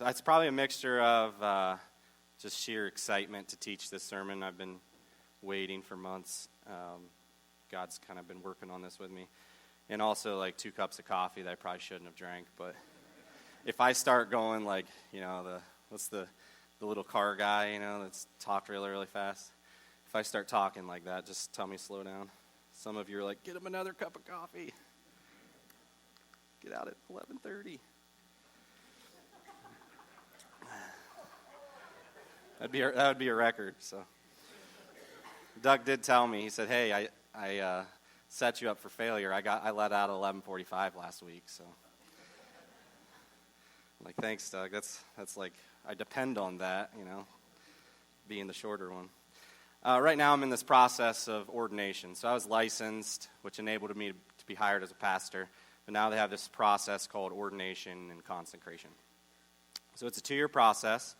That's probably a mixture of just sheer excitement to teach this sermon. I've been waiting for months. God's kind of been working on this with me. And also like 2 cups of coffee that I probably shouldn't have drank. But if I start going like, what's the little car guy, that's talked really, really fast. If I start talking like that, just tell me to slow down. Some of you are like, get him another cup of coffee. Get out at 11:30. That would be a record. So Doug did tell me. He said, "Hey, I set you up for failure. I let out at 11:45 last week." So I'm like, thanks, Doug. That's like I depend on that, being the shorter one. Right now, I'm in this process of ordination. So I was licensed, which enabled me to be hired as a pastor. But now they have this process called ordination and consecration. So it's a 2-year process.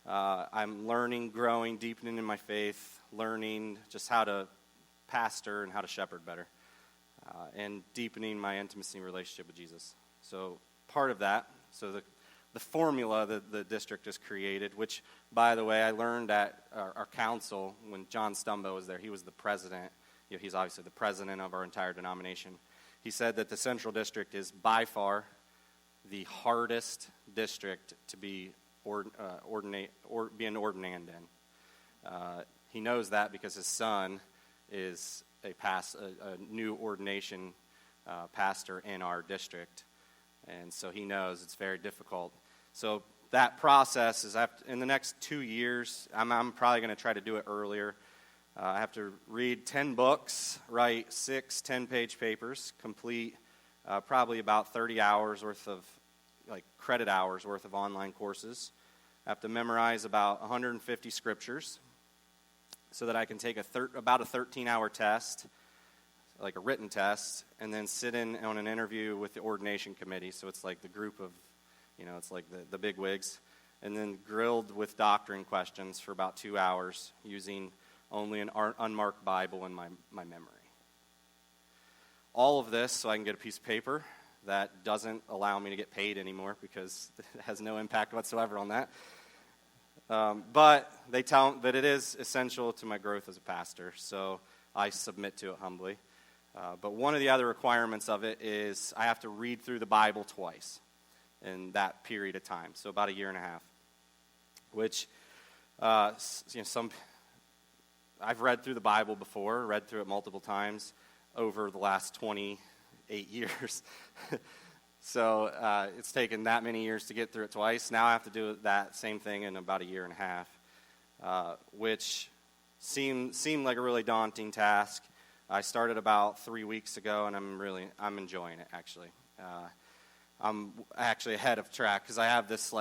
I'm learning, growing, deepening in my faith, learning just how to pastor and how to shepherd better, and deepening my intimacy relationship with Jesus. So part of that, so the formula that the district has created, which, by the way, I learned at our council when John Stumbo was there. He was the president. He's obviously the president of our entire denomination. He said that the Central District is by far the hardest district to be be an ordinand in. He knows that because his son is a new ordination pastor in our district, and so he knows it's very difficult. So that process is in the next 2 years. I'm probably going to try to do it earlier. I have to read 10 books, write 6 10-page papers, complete probably about 30 hours worth of, credit hours worth of online courses. I have to memorize about 150 scriptures so that I can take about a 13-hour test, like a written test, and then sit in on an interview with the ordination committee. So it's like the group of, it's like the big wigs, and then grilled with doctrine questions for about 2 hours using only an unmarked Bible in my memory. All of this so I can get a piece of paper that doesn't allow me to get paid anymore because it has no impact whatsoever on that. But they tell that it is essential to my growth as a pastor, so I submit to it humbly. But one of the other requirements of it is I have to read through the Bible twice in that period of time, so about 1.5 years, which I've read through the Bible before, read through it multiple times over the last 28 years. So it's taken that many years to get through it twice. Now I have to do that same thing in about 1.5 years, which seemed like a really daunting task. I started about 3 weeks ago, and I'm enjoying it, actually. I'm actually ahead of track because I have this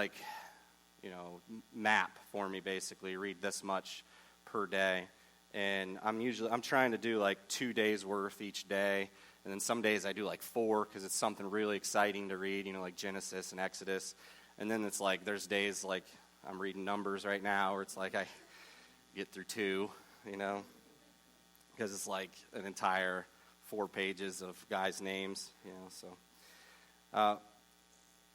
map for me, basically. Read this much per day. And I'm trying to do 2 days worth each day, and then some days I do 4 because it's something really exciting to read, like Genesis and Exodus. And then it's there's days I'm reading Numbers right now, where it's I get through 2, because it's an entire 4 pages of guys' names, So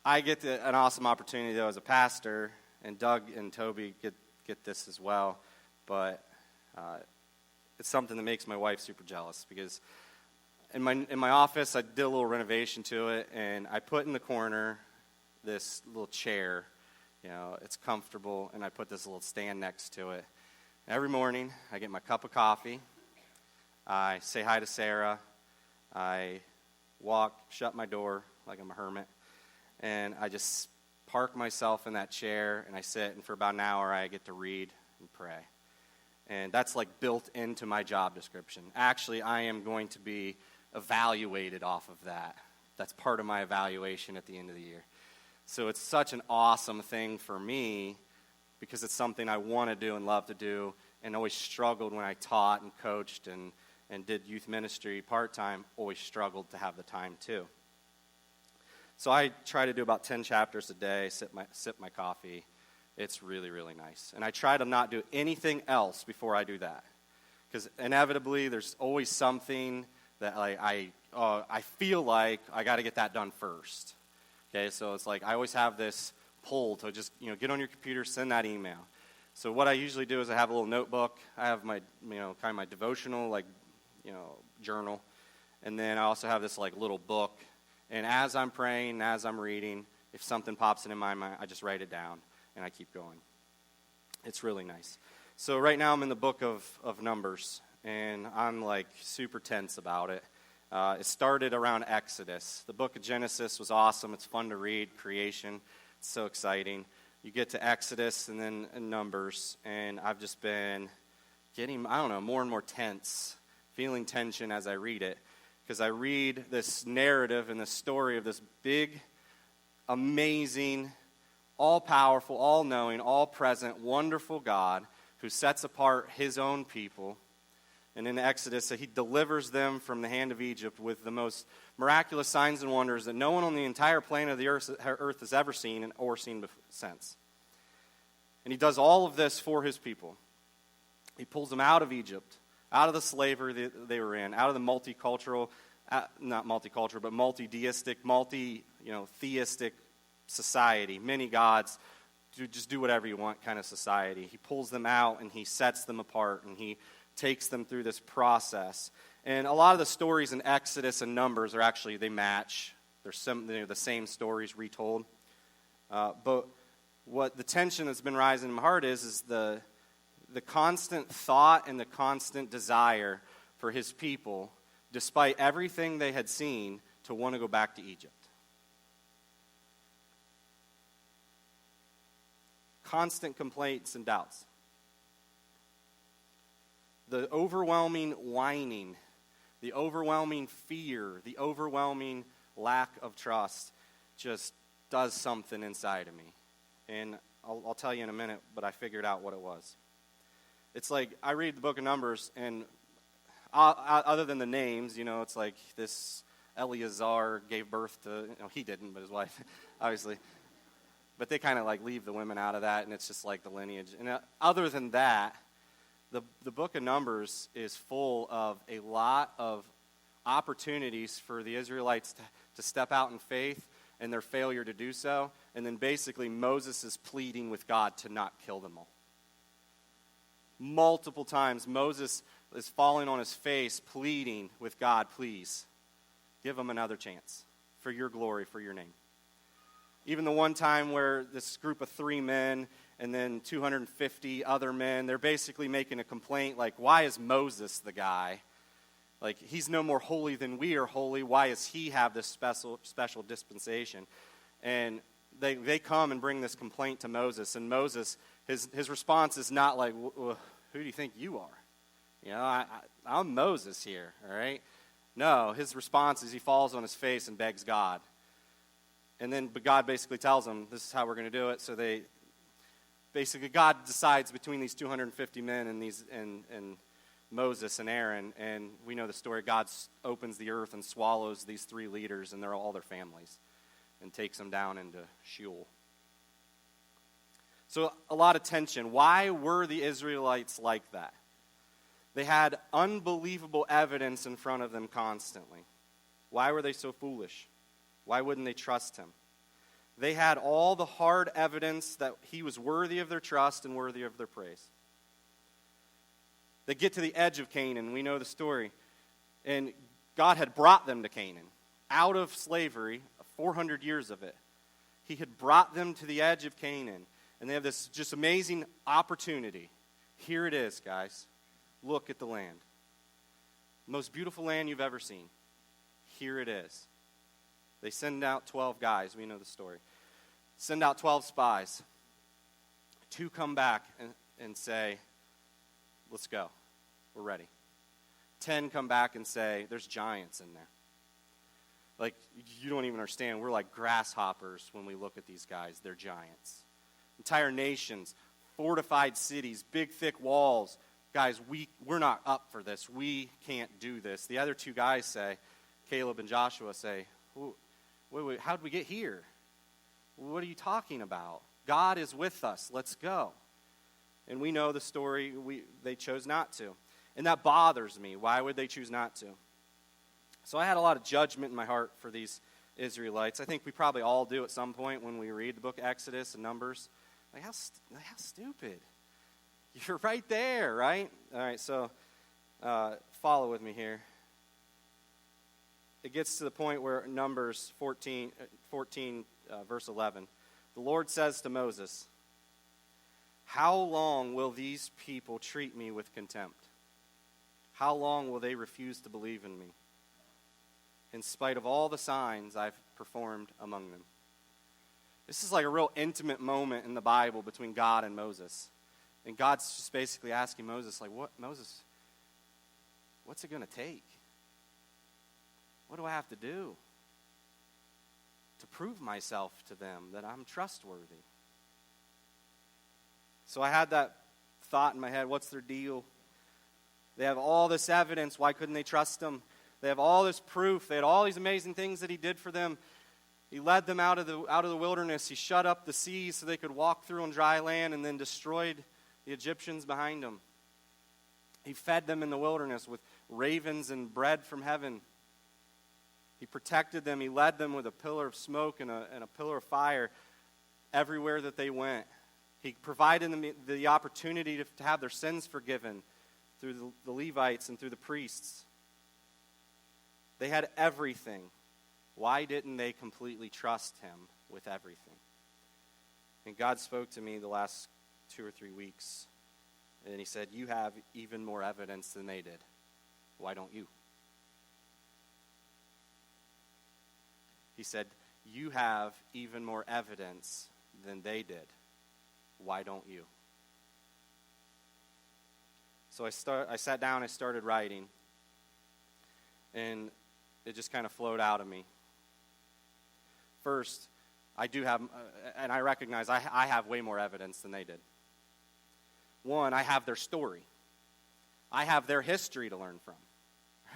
I get an awesome opportunity though as a pastor, and Doug and Toby get this as well, but it's something that makes my wife super jealous because in my office I did a little renovation to it, and I put in the corner this little chair. It's comfortable, and I put this little stand next to it. Every morning I get my cup of coffee, I say hi to Sarah, I walk, shut my door like I'm a hermit, and I just park myself in that chair and I sit, and for about an hour I get to read and pray. And that's built into my job description. Actually, I am going to be evaluated off of that. That's part of my evaluation at the end of the year. So it's such an awesome thing for me because it's something I want to do and love to do, and always struggled when I taught and coached and did youth ministry part-time, always struggled to have the time too. So I try to do about 10 chapters a day, sip my coffee. It's really, really nice. And I try to not do anything else before I do that. Because inevitably, there's always something that I feel like I got to get that done first. Okay, so it's I always have this pull to just, get on your computer, send that email. So what I usually do is I have a little notebook. I have my, kind of my devotional, journal. And then I also have this, little book. And as I'm praying, as I'm reading, if something pops into my mind, I just write it down, and I keep going. It's really nice. So right now I'm in the book of Numbers, and I'm, super tense about it. It started around Exodus. The book of Genesis was awesome. It's fun to read, creation. It's so exciting. You get to Exodus and then Numbers, and I've just been getting, more and more tense, feeling tension as I read it, because I read this narrative and this story of this big, amazing, all-powerful, all-knowing, all-present, wonderful God who sets apart his own people. And in Exodus, he delivers them from the hand of Egypt with the most miraculous signs and wonders that no one on the entire planet of the earth has ever seen or seen since. And he does all of this for his people. He pulls them out of Egypt, out of the slavery they were in, out of the multicultural, not multicultural, but multi-deistic, theistic society, many gods, just do whatever you want kind of society. He pulls them out and he sets them apart and he takes them through this process. And a lot of the stories in Exodus and Numbers are actually, they match. They're the same stories retold. But what the tension that's been rising in my heart is the constant thought and the constant desire for his people, despite everything they had seen, to want to go back to Egypt. Constant complaints and doubts. The overwhelming whining, the overwhelming fear, the overwhelming lack of trust just does something inside of me. And I'll tell you in a minute, but I figured out what it was. It's like I read the book of Numbers, and other than the names, it's like this Eleazar gave birth to, he didn't, but his wife, obviously. But they kind of leave the women out of that, and it's just the lineage. And other than that, the book of Numbers is full of a lot of opportunities for the Israelites to step out in faith and their failure to do so. And then basically Moses is pleading with God to not kill them all. Multiple times Moses is falling on his face pleading with God, please, give them another chance for your glory, for your name. Even the one time where this group of 3 men and then 250 other men, they're basically making a complaint why is Moses the guy? He's no more holy than we are holy. Why does he have this special dispensation? And they come and bring this complaint to Moses. And Moses, his response is not who do you think you are? I'm Moses here, all right? No, his response is he falls on his face and begs God. And then God basically tells them, this is how we're going to do it. So God decides between these 250 men and Moses and Aaron, and we know the story. God opens the earth and swallows these 3 leaders and all their families and takes them down into Sheol. So a lot of tension. Why were the Israelites like that? They had unbelievable evidence in front of them constantly. Why were they so foolish? Why wouldn't they trust him? They had all the hard evidence that he was worthy of their trust and worthy of their praise. They get to the edge of Canaan. We know the story. And God had brought them to Canaan, out of slavery, 400 years of it. He had brought them to the edge of Canaan. And they have this just amazing opportunity. Here it is, guys. Look at the land. Most beautiful land you've ever seen. Here it is. They send out 12 guys. We know the story. Send out 12 spies. 2 come back and say, let's go. We're ready. 10 come back and say, there's giants in there. You don't even understand. We're like grasshoppers when we look at these guys. They're giants. Entire nations, fortified cities, big, thick walls. Guys, we're not up for this. We can't do this. The other 2 guys say, Caleb and Joshua say, wait, how'd we get here? What are you talking about? God is with us. Let's go. And we know the story. They chose not to. And that bothers me. Why would they choose not to? So I had a lot of judgment in my heart for these Israelites. I think we probably all do at some point when we read the book of Exodus and Numbers. Like, how stupid. You're right there, right? All right, so follow with me here. It gets to the point where Numbers 14 verse 11. The Lord says to Moses, "How long will these people treat me with contempt? How long will they refuse to believe in me, in spite of all the signs I've performed among them?" This is like a real intimate moment in the Bible between God and Moses. And God's just basically asking Moses, like, Moses, what's it going to take? What do I have to do to prove myself to them that I'm trustworthy? So I had that thought in my head, what's their deal? They have all this evidence. Why couldn't they trust him? They have all this proof. They had all these amazing things that he did for them. He led them out of the wilderness. He shut up the seas so they could walk through on dry land, and then destroyed the Egyptians behind them. He fed them in the wilderness with ravens and bread from heaven. He protected them. He led them with a pillar of smoke and a pillar of fire everywhere that they went. He provided them the opportunity to have their sins forgiven through the Levites and through the priests. They had everything. Why didn't they completely trust him with everything? And God spoke to me the last 2 or 3 weeks, and he said, you have even more evidence than they did. Why don't you? He said, you have even more evidence than they did. Why don't you? So I sat down, I started writing, and it just kind of flowed out of me. First, I do have, and I recognize I have way more evidence than they did. One, I have their story. I have their history to learn from,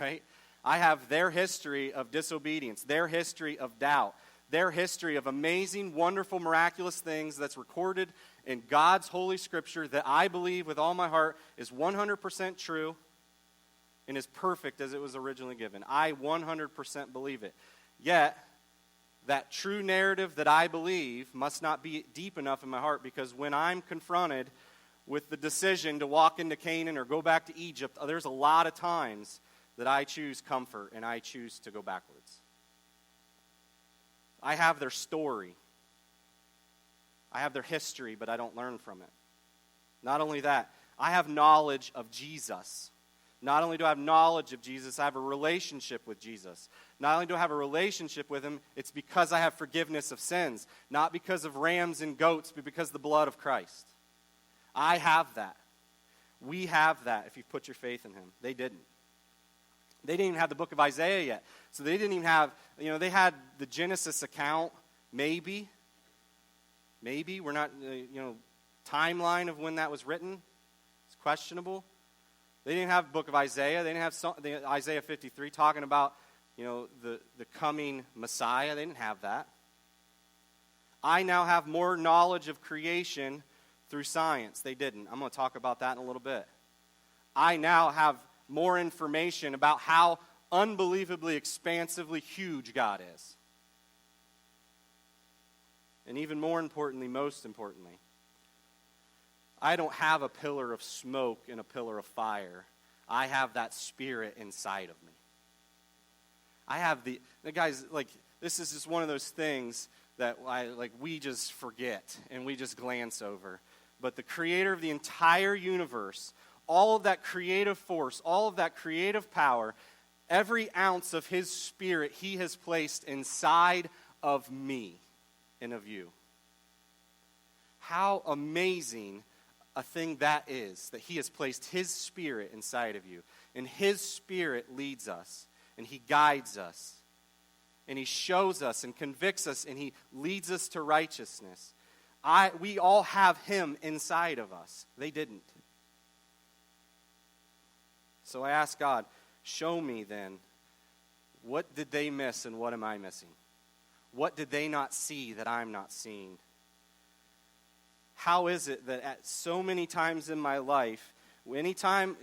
right? I have their history of disobedience, their history of doubt, their history of amazing, wonderful, miraculous things that's recorded in God's holy scripture that I believe with all my heart is 100% true and is perfect as it was originally given. I 100% believe it. Yet, that true narrative that I believe must not be deep enough in my heart, because when I'm confronted with the decision to walk into Canaan or go back to Egypt, there's a lot of times that I choose comfort and I choose to go backwards. I have their story. I have their history, but I don't learn from it. Not only that, I have knowledge of Jesus. Not only do I have knowledge of Jesus, I have a relationship with Jesus. Not only do I have a relationship with him, it's because I have forgiveness of sins. Not because of rams and goats, but because of the blood of Christ. I have that. We have that if you put your faith in him. They didn't. They didn't even have the book of Isaiah yet. So they didn't even have, they had the Genesis account, maybe. Maybe. We're not, timeline of when that was written. It's questionable. They didn't have the book of Isaiah. They didn't have Isaiah 53 talking about, the coming Messiah. They didn't have that. I now have more knowledge of creation through science. They didn't. I'm going to talk about that in a little bit. I now have more information about how unbelievably, expansively huge God is. And even more importantly, most importantly, I don't have a pillar of smoke and a pillar of fire. I have that Spirit inside of me. I have the guys, this is just one of those things that we just forget and we just glance over. But the creator of the entire universe, all of that creative force, all of that creative power, every ounce of his Spirit he has placed inside of me and of you. How amazing a thing that is, that he has placed his Spirit inside of you. And his Spirit leads us, and he guides us, and he shows us and convicts us, and he leads us to righteousness. We all have him inside of us. They didn't. So I asked God, show me then, what did they miss and what am I missing? What did they not see that I'm not seeing? How is it that at so many times in my life, anytime,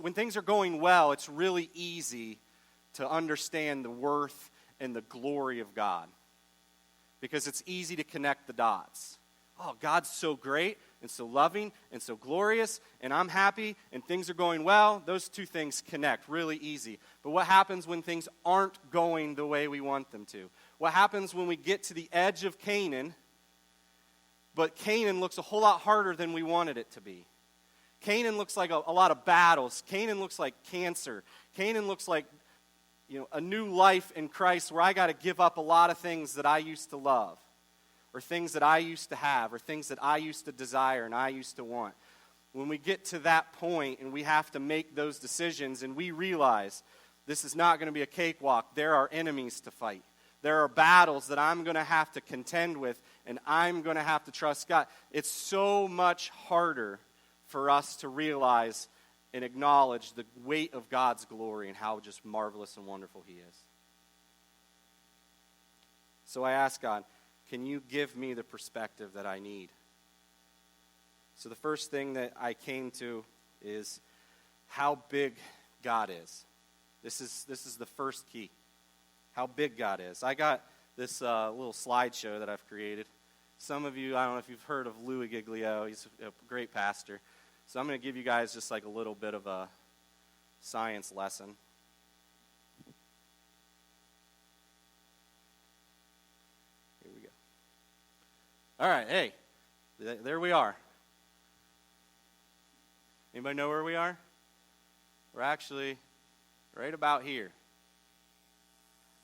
when things are going well, it's really easy to understand the worth and the glory of God. Because it's easy to connect the dots. Oh, God's so great and so loving and so glorious, and I'm happy and things are going well. Those two things connect really easy. But what happens when things aren't going the way we want them to? What happens when we get to the edge of Canaan, but Canaan looks a whole lot harder than we wanted it to be? Canaan looks like a lot of battles. Canaan looks like cancer. Canaan looks like a new life in Christ where I got to give up a lot of things that I used to love, or things that I used to have, or things that I used to desire and I used to want. When we get to that point and we have to make those decisions and we realize this is not going to be a cakewalk, there are enemies to fight. There are battles that I'm going to have to contend with, and I'm going to have to trust God. It's so much harder for us to realize and acknowledge the weight of God's glory and how just marvelous and wonderful He is. So I ask God, can you give me the perspective that I need? So the first thing that I came to is how big God is. This is the first key. How big God is. I got this little slideshow that I've created. Some of you, I don't know if you've heard of Louis Giglio. He's a great pastor. So I'm going to give you guys just like a little bit of a science lesson. Here we go. All right, hey, there we are. Anybody know where we are? We're actually right about here.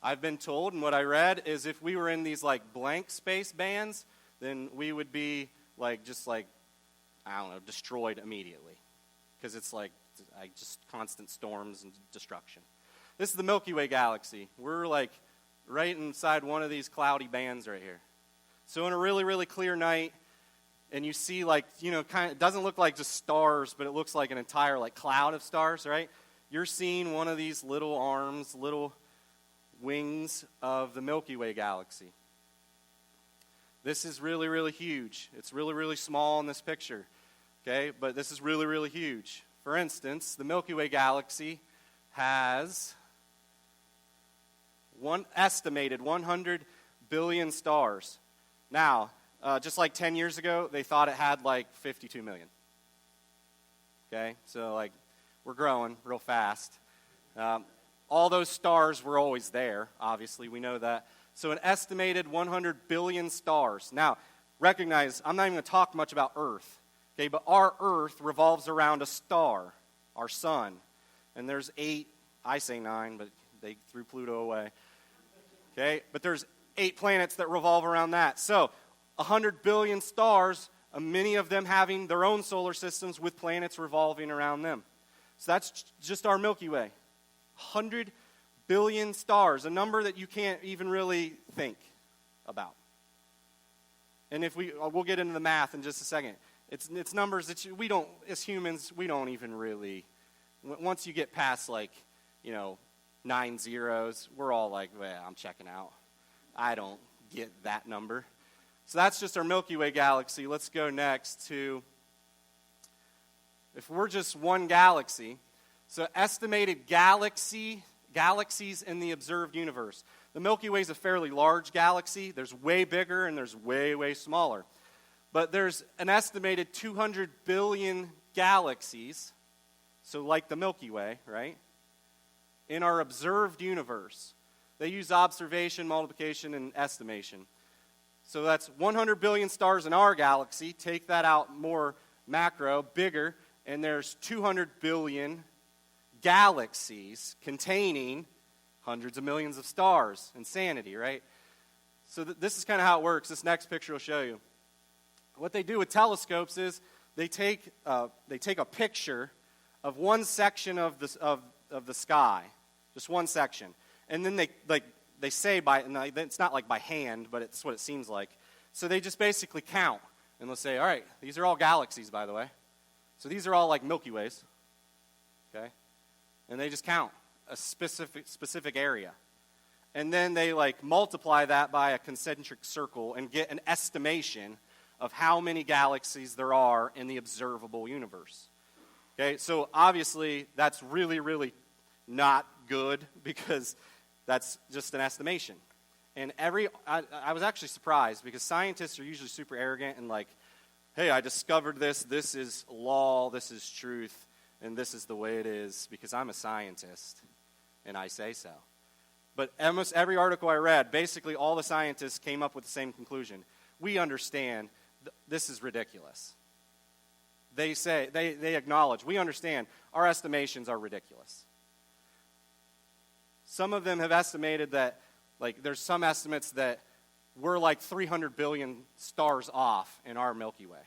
I've been told, and what I read is if we were in these like blank space bands, then we would be destroyed immediately. Because it's just constant storms and destruction. This is the Milky Way galaxy. We're like right inside one of these cloudy bands right here. So in a really, really clear night, and you see it doesn't look like just stars, but it looks like an entire cloud of stars, right? You're seeing one of these little arms, little wings of the Milky Way galaxy. This is really, really huge. It's really, really small in this picture, okay? But this is really, really huge. For instance, the Milky Way galaxy has one estimated 100 billion stars. Now, just like 10 years ago, they thought it had 52 million. Okay? So, we're growing real fast. All those stars were always there, obviously. We know that. So an estimated 100 billion stars. Now, recognize, I'm not even going to talk much about Earth. Okay, but our Earth revolves around a star, our sun. And there's 8, I say 9, but they threw Pluto away. Okay, but there's 8 planets that revolve around that. So 100 billion stars, many of them having their own solar systems with planets revolving around them. So that's just our Milky Way. 100 billion stars, a number that you can't even really think about. And if we'll get into the math in just a second. It's numbers that we don't, as humans, we don't even really, once you get past 9 zeros, we're all well, I'm checking out. I don't get that number. So that's just our Milky Way galaxy. Let's go next to, if we're just one galaxy, so estimated galaxies in the observed universe. The Milky Way is a fairly large galaxy. There's way bigger and there's way, way smaller. But there's an estimated 200 billion galaxies, so like the Milky Way, right, in our observed universe. They use observation, multiplication, and estimation. So that's 100 billion stars in our galaxy. Take that out more macro, bigger, and there's 200 billion galaxies containing hundreds of millions of stars. Insanity, right? So this is kind of how it works. This next picture will show you. What they do with telescopes is they take a picture of one section of the sky, just one section, and then they say it's not by hand, but it's what it seems like. So they just basically count, and they'll say, all right, these are all galaxies, by the way. So these are all Milky Ways, okay? And they just count a specific area. And then they multiply that by a concentric circle and get an estimation of how many galaxies there are in the observable universe. Okay, so obviously that's really, really not good because That's just an estimation. And I was actually surprised because scientists are usually super arrogant and like, hey, I discovered this. This is law. This is truth. And this is the way it is because I'm a scientist and I say so. But almost every article I read, basically all the scientists came up with the same conclusion. We understand this is ridiculous. They say, they acknowledge, we understand our estimations are ridiculous. Some of them have estimated that, like, there's some estimates that we're like 300 billion stars off in our Milky Way,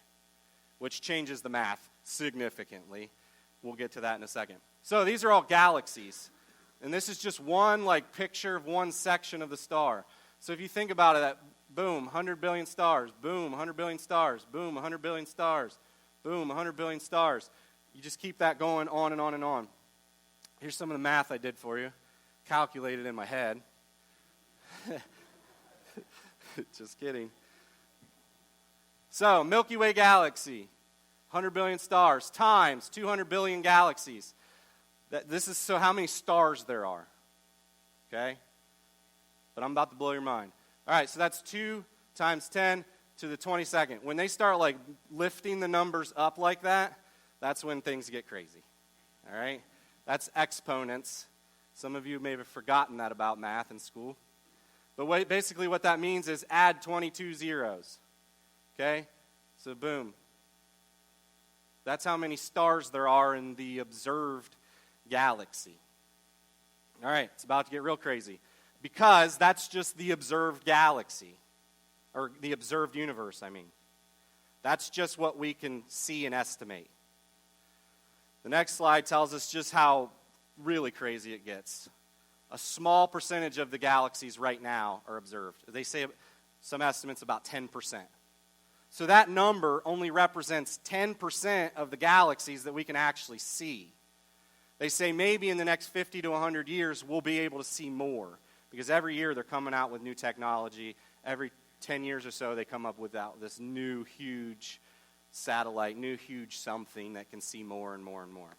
which changes the math significantly. We'll get to that in a second. So these are all galaxies. And this is just one, like, picture of one section of the star. So if you think about it, that boom, 100 billion stars, boom, 100 billion stars, boom, 100 billion stars, boom, 100 billion stars. You just keep that going on and on and on. Here's some of the math I did for you. Calculated in my head. Just kidding. So, Milky Way galaxy, 100 billion stars, times 200 billion galaxies. This is so how many stars there are. Okay? But I'm about to blow your mind. All right, so that's 2 times 10 to the 22nd. When they start like lifting the numbers up like that, that's when things get crazy. All right? That's exponents. Some of you may have forgotten that about math in school. But basically what that means is add 22 zeros. Okay? So boom. That's how many stars there are in the observed galaxy. All right, it's about to get real crazy. Because that's just the observed galaxy. Or the observed universe, I mean. That's just what we can see and estimate. The next slide tells us just how really crazy it gets. A small percentage of the galaxies right now are observed. They say some estimates about 10%. So that number only represents 10% of the galaxies that we can actually see. They say maybe in the next 50 to 100 years we'll be able to see more. Because every year they're coming out with new technology. Every 10 years or so they come up with this new huge satellite, new huge something that can see more and more and more.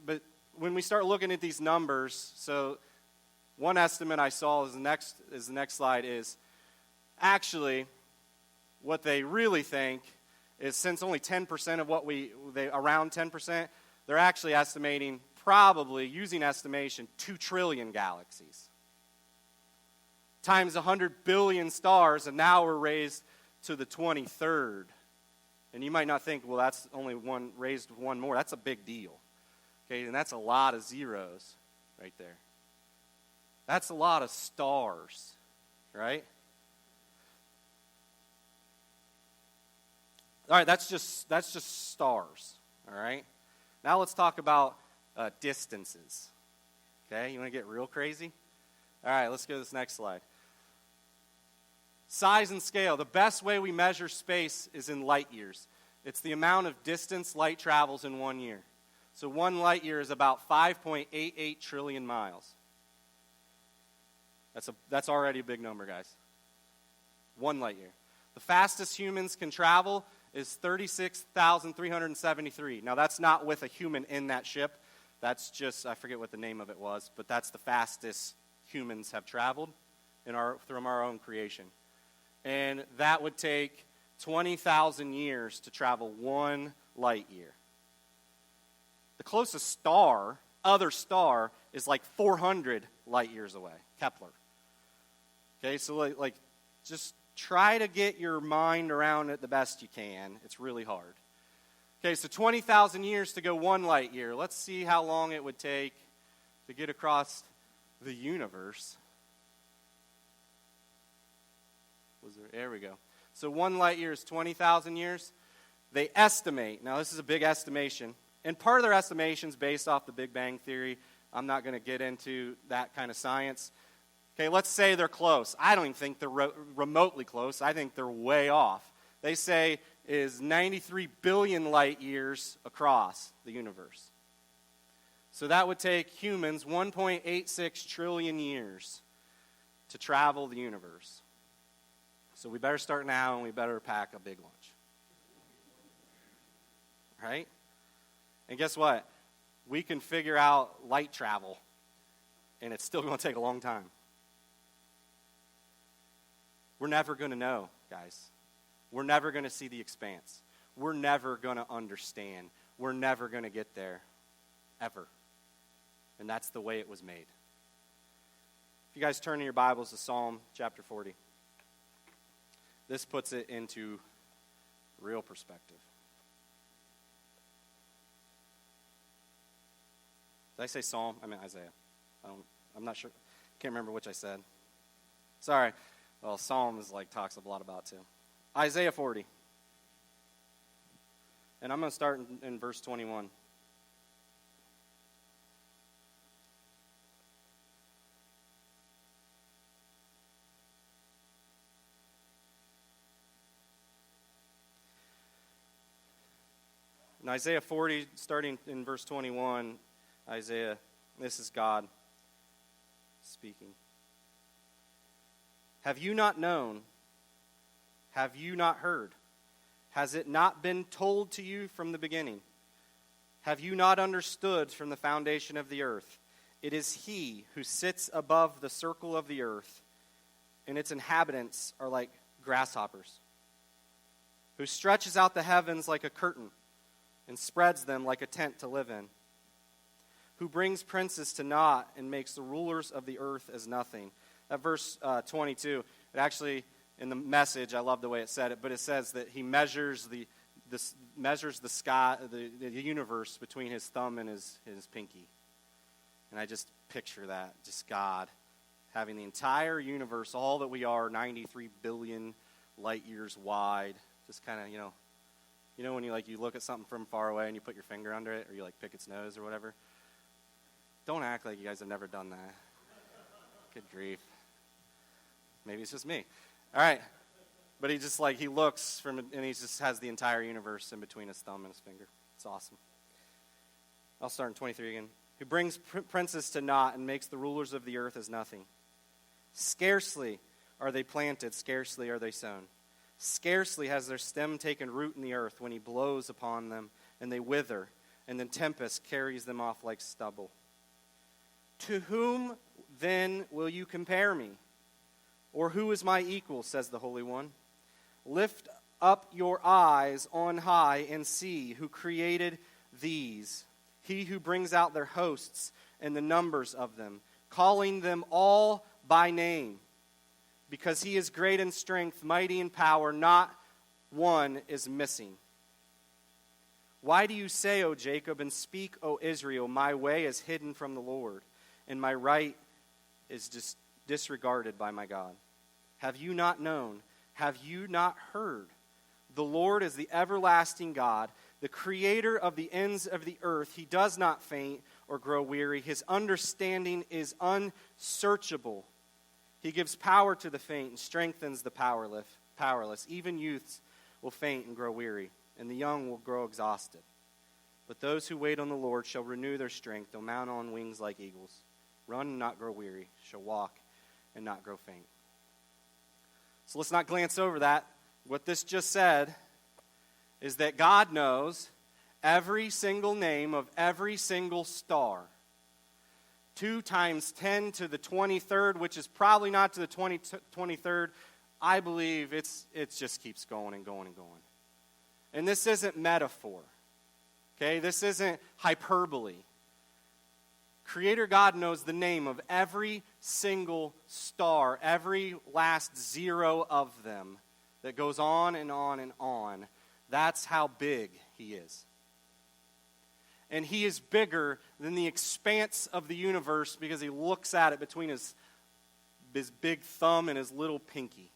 But when we start looking at these numbers, so one estimate I saw is the next slide is actually what they really think is since only 10% of what around 10%, they're actually estimating probably, using estimation, 2 trillion galaxies. Times 100 billion stars, and now we're raised to the 23rd. And you might not think, well, that's only raised one more. That's a big deal. Okay, and that's a lot of zeros right there. That's a lot of stars, right? All right, that's just stars, all right? Now let's talk about distances. Okay, you want to get real crazy? All right, let's go to this next slide. Size and scale. The best way we measure space is in light years. It's the amount of distance light travels in 1 year. So 1 light year is about 5.88 trillion miles. That's already a big number, guys. 1 light year. The fastest humans can travel is 36,373. Now, that's not with a human in that ship. That's just, I forget what the name of it was, but that's the fastest humans have traveled from our own creation. And that would take 20,000 years to travel 1 light year. The closest other star, is like 400 light years away, Kepler. Okay, so like just try to get your mind around it the best you can. It's really hard. Okay, so 20,000 years to go 1 light year. Let's see how long it would take to get across the universe. There we go. So 1 light year is 20,000 years. They estimate, now this is a big estimation, and part of their estimation is based off the Big Bang Theory. I'm not going to get into that kind of science. Okay, let's say they're close. I don't even think they're remotely close. I think they're way off. They say is 93 billion light years across the universe. So that would take humans 1.86 trillion years to travel the universe. So we better start now, and we better pack a big lunch. Right? And guess what? We can figure out light travel and it's still going to take a long time. We're never going to know, guys. We're never going to see the expanse. We're never going to understand. We're never going to get there, ever. And that's the way it was made. If you guys turn in your Bibles to Psalm chapter 40, this puts it into real perspective. Did I say Psalm? I meant Isaiah. I'm not sure. Can't remember which I said. Sorry. Well, Psalm is talks a lot about too. Isaiah 40. And I'm going to start in verse 21. In Isaiah 40, starting in verse 21, Isaiah, this is God speaking. Have you not known? Have you not heard? Has it not been told to you from the beginning? Have you not understood from the foundation of the earth? It is He who sits above the circle of the earth, and its inhabitants are like grasshoppers, who stretches out the heavens like a curtain, and spreads them like a tent to live in, who brings princes to naught and makes the rulers of the earth as nothing. That verse 22, it actually, in the Message, I love the way it said it, but it says that he measures the sky, the universe between his thumb and his pinky. And I just picture that, just God having the entire universe, all that we are, 93 billion light years wide, just kind of, you know when you look at something from far away and you put your finger under it, or you pick its nose or whatever? Don't act like you guys have never done that. Good grief. Maybe it's just me. All right. But he just he looks from, and he just has the entire universe in between his thumb and his finger. It's awesome. I'll start in 23 again. Who brings princes to naught and makes the rulers of the earth as nothing. Scarcely are they planted, scarcely are they sown. Scarcely has their stem taken root in the earth when he blows upon them, and they wither, and the tempest carries them off like stubble. To whom then will you compare me? Or who is my equal, says the Holy One? Lift up your eyes on high and see who created these. He who brings out their hosts and the numbers of them, calling them all by name. Because he is great in strength, mighty in power, not one is missing. Why do you say, O Jacob, and speak, O Israel, my way is hidden from the Lord, and my right is disregarded by my God? Have you not known? Have you not heard? The Lord is the everlasting God, the creator of the ends of the earth. He does not faint or grow weary. His understanding is unsearchable. He gives power to the faint and strengthens the powerless. Even youths will faint and grow weary, and the young will grow exhausted. But those who wait on the Lord shall renew their strength. They'll mount on wings like eagles. Run and not grow weary. Shall walk and not grow faint. So let's not glance over that. What this just said is that God knows every single name of every single star. 2 times 10 to the 23rd, which is probably not to the 23rd. I believe it just keeps going and going and going. And this isn't metaphor. Okay? This isn't hyperbole. Creator God knows the name of every single star, every last zero of them that goes on and on and on. That's how big He is. And He is bigger than the expanse of the universe because He looks at it between his big thumb and his little pinky.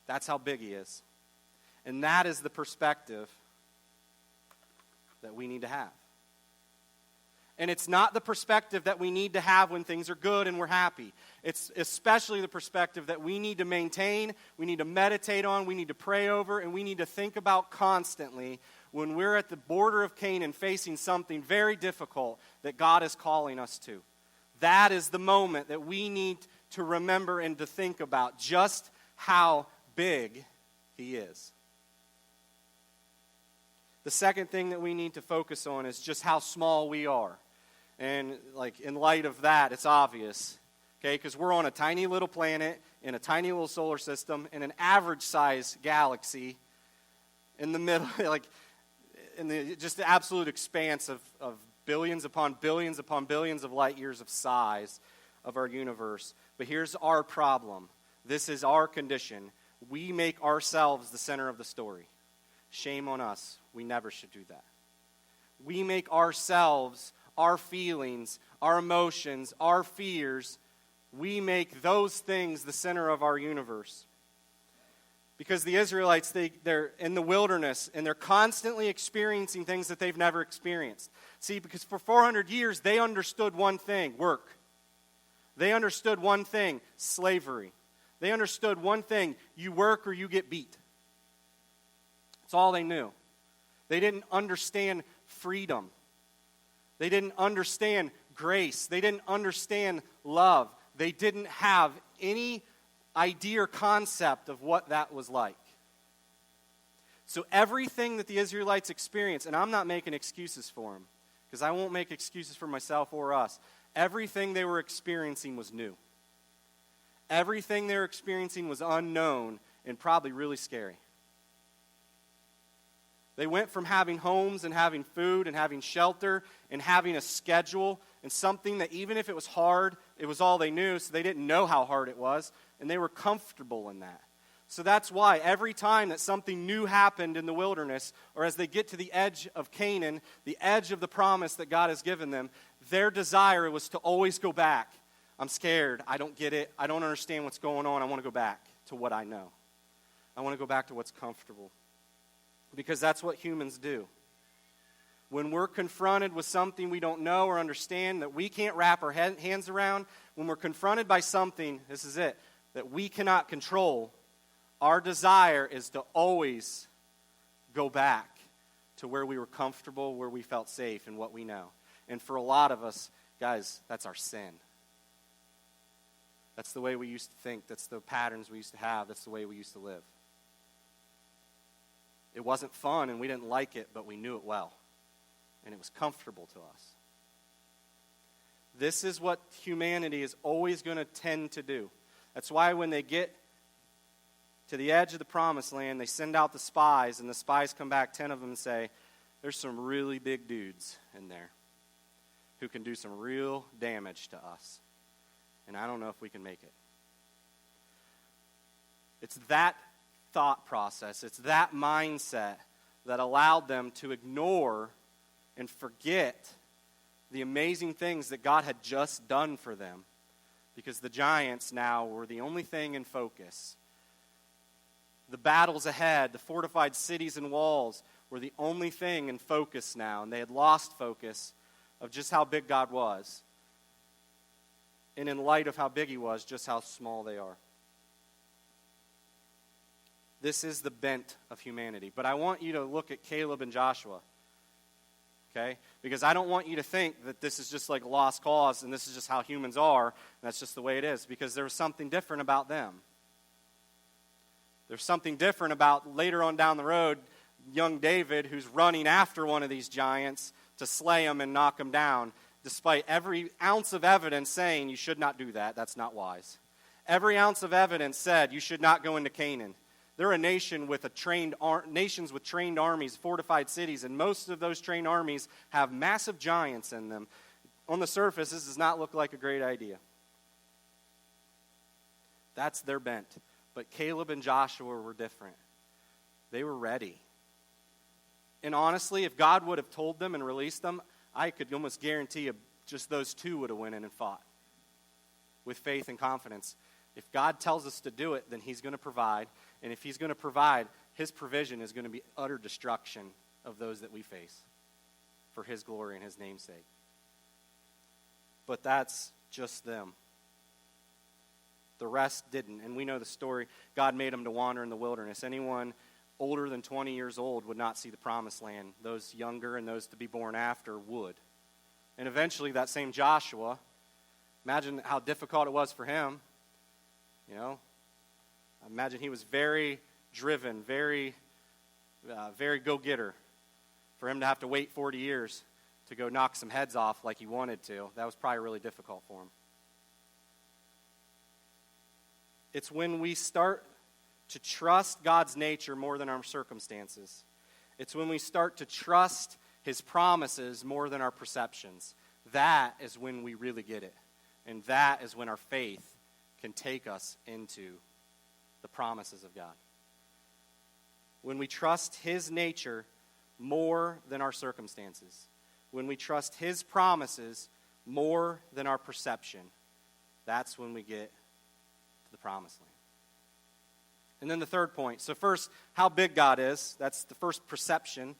That's how big He is. And that is the perspective that we need to have. And it's not the perspective that we need to have when things are good and we're happy. It's especially the perspective that we need to maintain, we need to meditate on, we need to pray over, and we need to think about constantly when we're at the border of Canaan facing something very difficult that God is calling us to. That is the moment that we need to remember and to think about just how big He is. The second thing that we need to focus on is just how small we are. And like in light of that, it's obvious, okay? Because we're on a tiny little planet in a tiny little solar system in an average-sized galaxy in the middle, like in the just the absolute expanse of billions upon billions upon billions of light years of size of our universe. But here's our problem. This is our condition. We make ourselves the center of the story. Shame on us. We never should do that. We make ourselves, our feelings, our emotions, our fears, we make those things the center of our universe. Because the Israelites, they're in the wilderness, and they're constantly experiencing things that they've never experienced. See, because for 400 years, they understood one thing, work. They understood one thing, slavery. They understood one thing, you work or you get beat. That's all they knew. They didn't understand freedom. They didn't understand grace. They didn't understand love. They didn't have any idea or concept of what that was like. So everything that the Israelites experienced, and I'm not making excuses for them, because I won't make excuses for myself or us. Everything they were experiencing was new. Everything they were experiencing was unknown and probably really scary. They went from having homes and having food and having shelter and having a schedule and something that even if it was hard, it was all they knew, so they didn't know how hard it was, and they were comfortable in that. So that's why every time that something new happened in the wilderness, or as they get to the edge of Canaan, the edge of the promise that God has given them, their desire was to always go back. I'm scared. I don't get it. I don't understand what's going on. I want to go back to what I know. I want to go back to what's comfortable. Because that's what humans do. When we're confronted with something we don't know or understand, that we can't wrap our hands around, when we're confronted by something, this is it, that we cannot control, our desire is to always go back to where we were comfortable, where we felt safe, and what we know. And for a lot of us, guys, that's our sin. That's the way we used to think. That's the patterns we used to have. That's the way we used to live. It wasn't fun, and we didn't like it, but we knew it well. And it was comfortable to us. This is what humanity is always going to tend to do. That's why when they get to the edge of the promised land, they send out the spies, and the spies come back, 10 of them, and say, there's some really big dudes in there who can do some real damage to us. And I don't know if we can make it. It's that thought process, it's that mindset that allowed them to ignore and forget the amazing things that God had just done for them, because the giants now were the only thing in focus. The battles ahead, the fortified cities and walls were the only thing in focus now, and they had lost focus of just how big God was. And in light of how big he was, just how small they are. This is the bent of humanity. But I want you to look at Caleb and Joshua. Okay? Because I don't want you to think that this is just like a lost cause and this is just how humans are, and that's just the way it is. Because there was something different about them. There's something different about later on down the road, young David, who's running after one of these giants to slay him and knock him down, despite every ounce of evidence saying you should not do that. That's not wise. Every ounce of evidence said you should not go into Canaan. They're a nation with nations with trained armies, fortified cities, and most of those trained armies have massive giants in them. On the surface, this does not look like a great idea. That's their bent. But Caleb and Joshua were different. They were ready. And honestly, if God would have told them and released them, I could almost guarantee you just those two would have went in and fought with faith and confidence. If God tells us to do it, then he's going to provide. And if he's going to provide, his provision is going to be utter destruction of those that we face for his glory and his name's sake. But that's just them. The rest didn't. And we know the story. God made them to wander in the wilderness. Anyone older than 20 years old would not see the promised land. Those younger and those to be born after would. And eventually that same Joshua, imagine how difficult it was for him. You know, I imagine he was very driven, very go-getter. For him to have to wait 40 years to go knock some heads off like he wanted to. That was probably really difficult for him. It's when we start to trust God's nature more than our circumstances. It's when we start to trust his promises more than our perceptions. That is when we really get it. And that is when our faith can take us into the promises of God. When we trust his nature more than our circumstances. When we trust his promises more than our perception. That's when we get to the promised land. And then the third point. So first, how big God is. That's the first perception.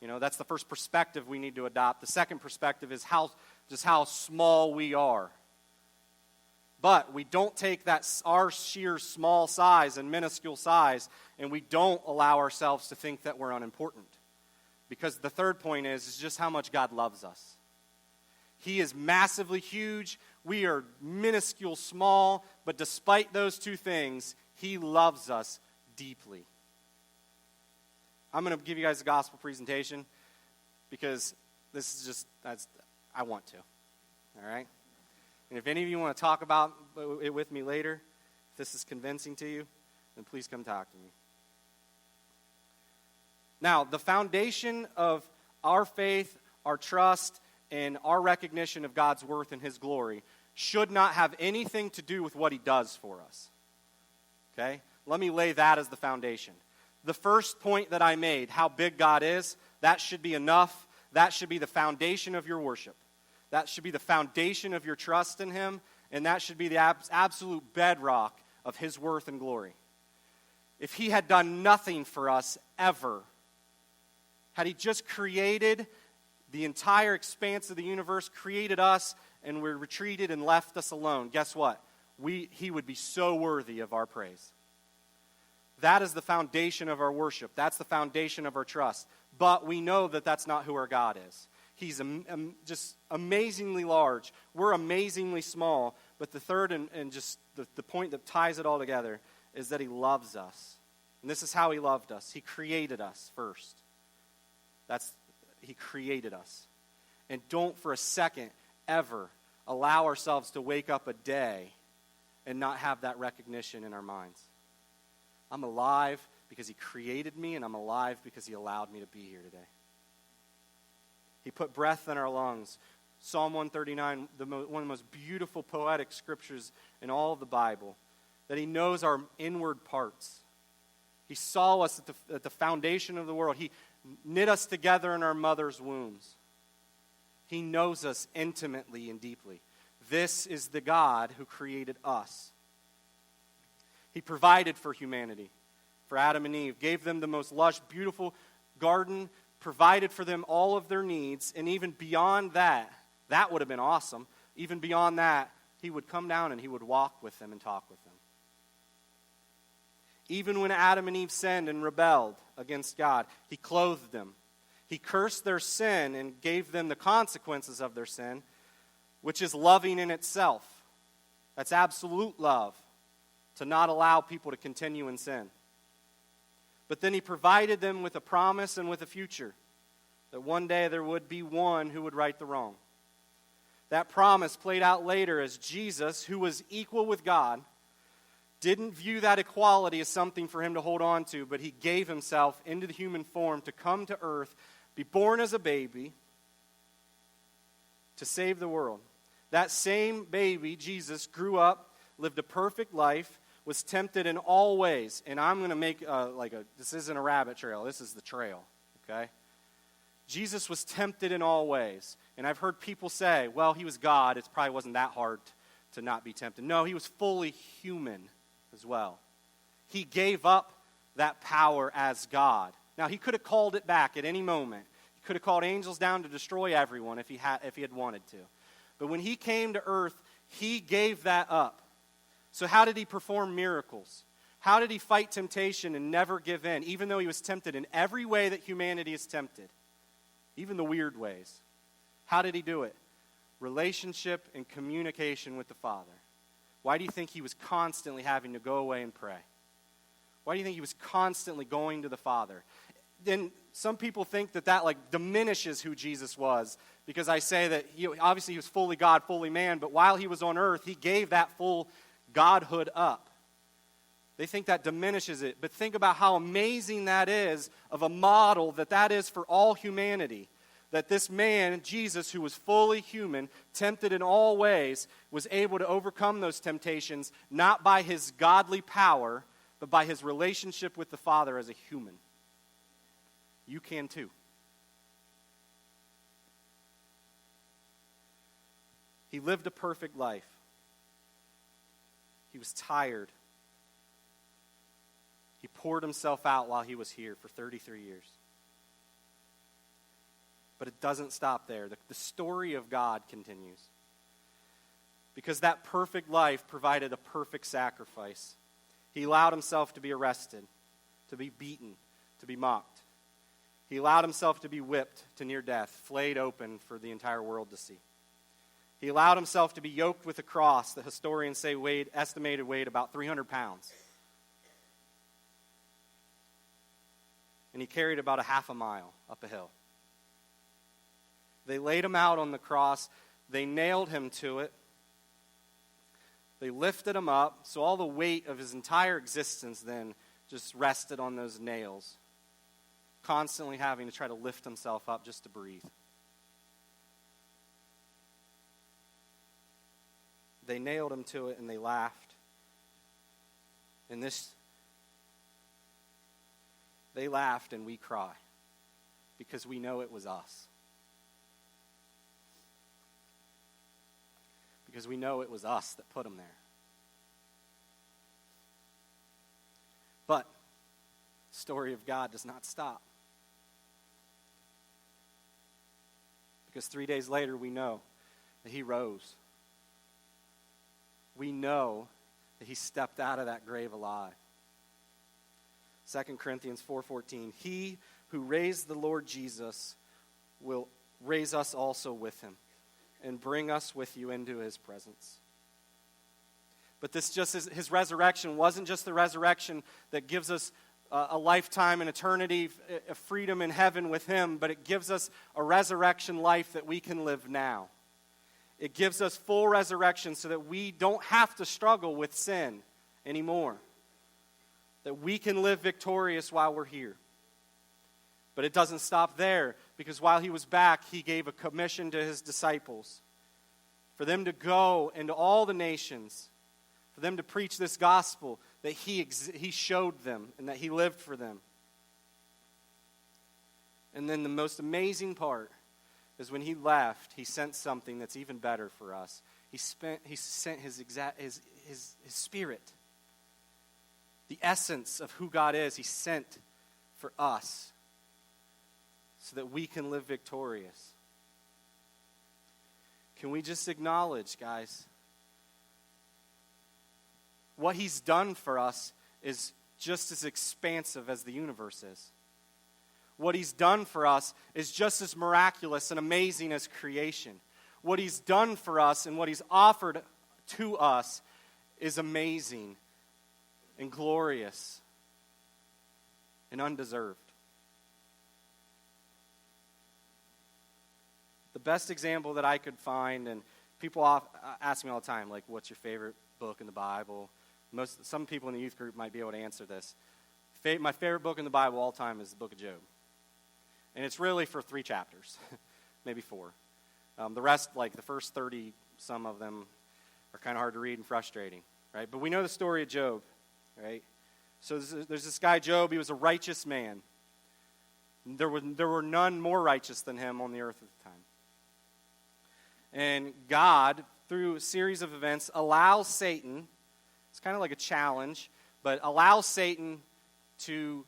That's the first perspective we need to adopt. The second perspective is how small we are. But we don't take our sheer small size and minuscule size, and we don't allow ourselves to think that we're unimportant. Because the third point is just how much God loves us. He is massively huge. We are minuscule small. But despite those two things, he loves us deeply. I'm going to give you guys a gospel presentation because this is just, I want to. All right? And if any of you want to talk about it with me later, if this is convincing to you, then please come talk to me. Now, the foundation of our faith, our trust, and our recognition of God's worth and his glory should not have anything to do with what he does for us. Okay? Let me lay that as the foundation. The first point that I made, how big God is, that should be enough. That should be the foundation of your worship. That should be the foundation of your trust in him, and that should be the absolute bedrock of his worth and glory. If he had done nothing for us ever, had he just created the entire expanse of the universe, created us, and we're retreated and left us alone, guess what? He would be so worthy of our praise. That is the foundation of our worship. That's the foundation of our trust. But we know that that's not who our God is. He's just amazingly large. We're amazingly small. But the third and just the point that ties it all together is that he loves us. And this is how he loved us. He created us first. He created us. And don't for a second ever allow ourselves to wake up a day and not have that recognition in our minds. I'm alive because he created me, and I'm alive because he allowed me to be here today. He put breath in our lungs. Psalm 139, one of the most beautiful poetic scriptures in all of the Bible, that he knows our inward parts. He saw us at the foundation of the world. He knit us together in our mother's wombs. He knows us intimately and deeply. This is the God who created us. He provided for humanity, for Adam and Eve, gave them the most lush, beautiful garden, provided for them all of their needs, and even beyond that would have been awesome. Even beyond that, he would come down and he would walk with them and talk with them. Even when Adam and Eve sinned and rebelled against God, he clothed them. He cursed their sin and gave them the consequences of their sin, which is loving in itself. That's absolute love, to not allow people to continue in sin. But then he provided them with a promise and with a future, that one day there would be one who would right the wrong. That promise played out later as Jesus, who was equal with God, didn't view that equality as something for him to hold on to, but he gave himself into the human form to come to earth, be born as a baby, to save the world. That same baby, Jesus, grew up, lived a perfect life, was tempted in all ways. And I'm going to make this isn't a rabbit trail, this is the trail, okay? Jesus was tempted in all ways. And I've heard people say, well, he was God, it probably wasn't that hard to not be tempted. No, he was fully human as well. He gave up that power as God. Now, he could have called it back at any moment. He could have called angels down to destroy everyone if he had wanted to. But when he came to earth, he gave that up. So how did he perform miracles? How did he fight temptation and never give in, even though he was tempted in every way that humanity is tempted, even the weird ways? How did he do it? Relationship and communication with the Father. Why do you think he was constantly having to go away and pray? Why do you think he was constantly going to the Father? then some people think that like diminishes who Jesus was, because I say that obviously he was fully God, fully man, but while he was on earth, he gave that full godhood up. They think that diminishes it, but think about how amazing that is of a model that is for all humanity. That this man, Jesus, who was fully human, tempted in all ways, was able to overcome those temptations, not by his godly power, but by his relationship with the Father as a human. You can too. He lived a perfect life. He was tired. He poured himself out while he was here for 33 years. But it doesn't stop there. The story of God continues. Because that perfect life provided a perfect sacrifice. He allowed himself to be arrested, to be beaten, to be mocked. He allowed himself to be whipped to near death, flayed open for the entire world to see. He allowed himself to be yoked with a cross that historians say estimated weighed about 300 pounds. And he carried about a half a mile up a hill. They laid him out on the cross. They nailed him to it. They lifted him up. So all the weight of his entire existence then just rested on those nails, constantly having to try to lift himself up just to breathe. They nailed him to it and they laughed. And they laughed and we cry because we know it was us. Because we know it was us that put him there. But the story of God does not stop. Because 3 days later we know that he rose. We know that he stepped out of that grave alive. 2 Corinthians 4:14, he who raised the Lord Jesus will raise us also with him and bring us with you into his presence. But his resurrection wasn't just the resurrection that gives us a lifetime and eternity of freedom in heaven with him, but it gives us a resurrection life that we can live now. It gives us full resurrection so that we don't have to struggle with sin anymore. That we can live victorious while we're here. But it doesn't stop there, because while he was back, he gave a commission to his disciples for them to go into all the nations, for them to preach this gospel that he showed them and that he lived for them. And then the most amazing part is when he left, he sent something that's even better for us. He sent his spirit. The essence of who God is, he sent for us so that we can live victorious. Can we just acknowledge, guys, what he's done for us is just as expansive as the universe is. What he's done for us is just as miraculous and amazing as creation. What he's done for us and what he's offered to us is amazing and glorious and undeserved. The best example that I could find, and people ask me all the time, like, what's your favorite book in the Bible? Some people in the youth group might be able to answer this. My favorite book in the Bible all time is the book of Job. And it's really for 3 chapters, maybe 4. The rest, like the first 30, some of them are kind of hard to read and frustrating, right? But we know the story of Job, right? So there's this guy Job. He was a righteous man. There were none more righteous than him on the earth at the time. And God, through a series of events, allows Satan, it's kind of like a challenge, but allows Satan to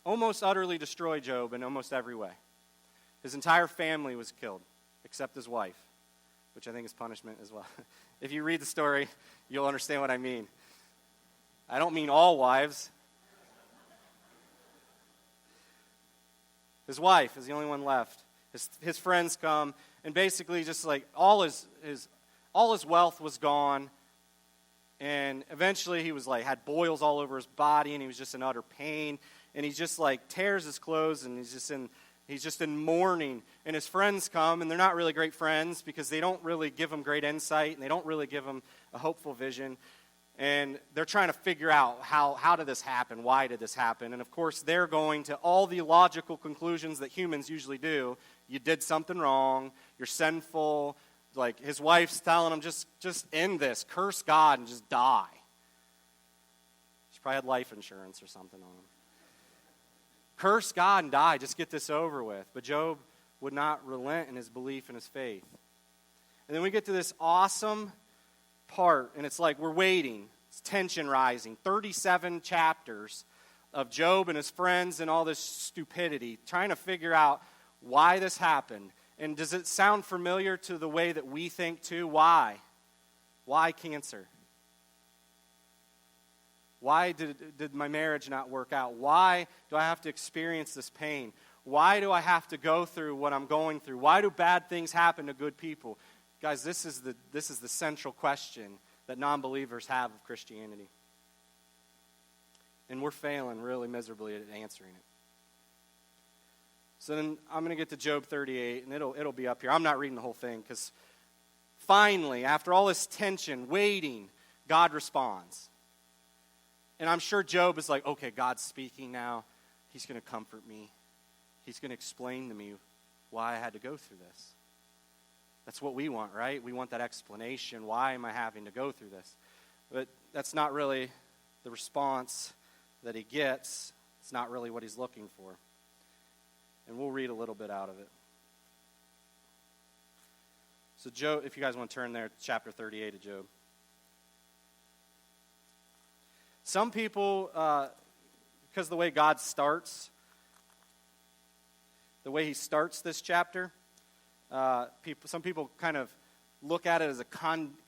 almost utterly destroy Job in almost every way. His entire family was killed, except his wife, which I think is punishment as well. If you read the story, you'll understand what I mean. I don't mean all wives. His wife is the only one left. His friends come, and basically just like all his wealth was gone, and eventually he was like had boils all over his body, and he was just in utter pain. and he just like tears his clothes, and he's just in mourning. And his friends come, and they're not really great friends because they don't really give him great insight, and they don't really give him a hopeful vision. And they're trying to figure out how did this happen? Why did this happen? And of course, they're going to all the logical conclusions that humans usually do. You did something wrong. You're sinful. Like his wife's telling him, just end this. Curse God and just die. She probably had life insurance or something on him. Curse God and die. Just get this over with. But Job would not relent in his belief and his faith. And then we get to this awesome part, and it's like we're waiting. It's tension rising. 37 chapters of Job and his friends and all this stupidity, trying to figure out why this happened. And does it sound familiar to the way that we think too? Why? Why cancer? Why did my marriage not work out? Why do I have to experience this pain? Why do I have to go through what I'm going through? Why do bad things happen to good people? Guys, this is the central question that non-believers have of Christianity. And we're failing really miserably at answering it. So then I'm going to get to Job 38, and it'll be up here. I'm not reading the whole thing because finally, after all this tension, waiting, God responds. And I'm sure Job is like, okay, God's speaking now. He's going to comfort me. He's going to explain to me why I had to go through this. That's what we want, right? We want that explanation. Why am I having to go through this? But that's not really the response that he gets. It's not really what he's looking for. And we'll read a little bit out of it. So Job, if you guys want to turn there, chapter 38 of Job. Some people, because the way God starts, the way he starts this chapter, some people kind of look at it as a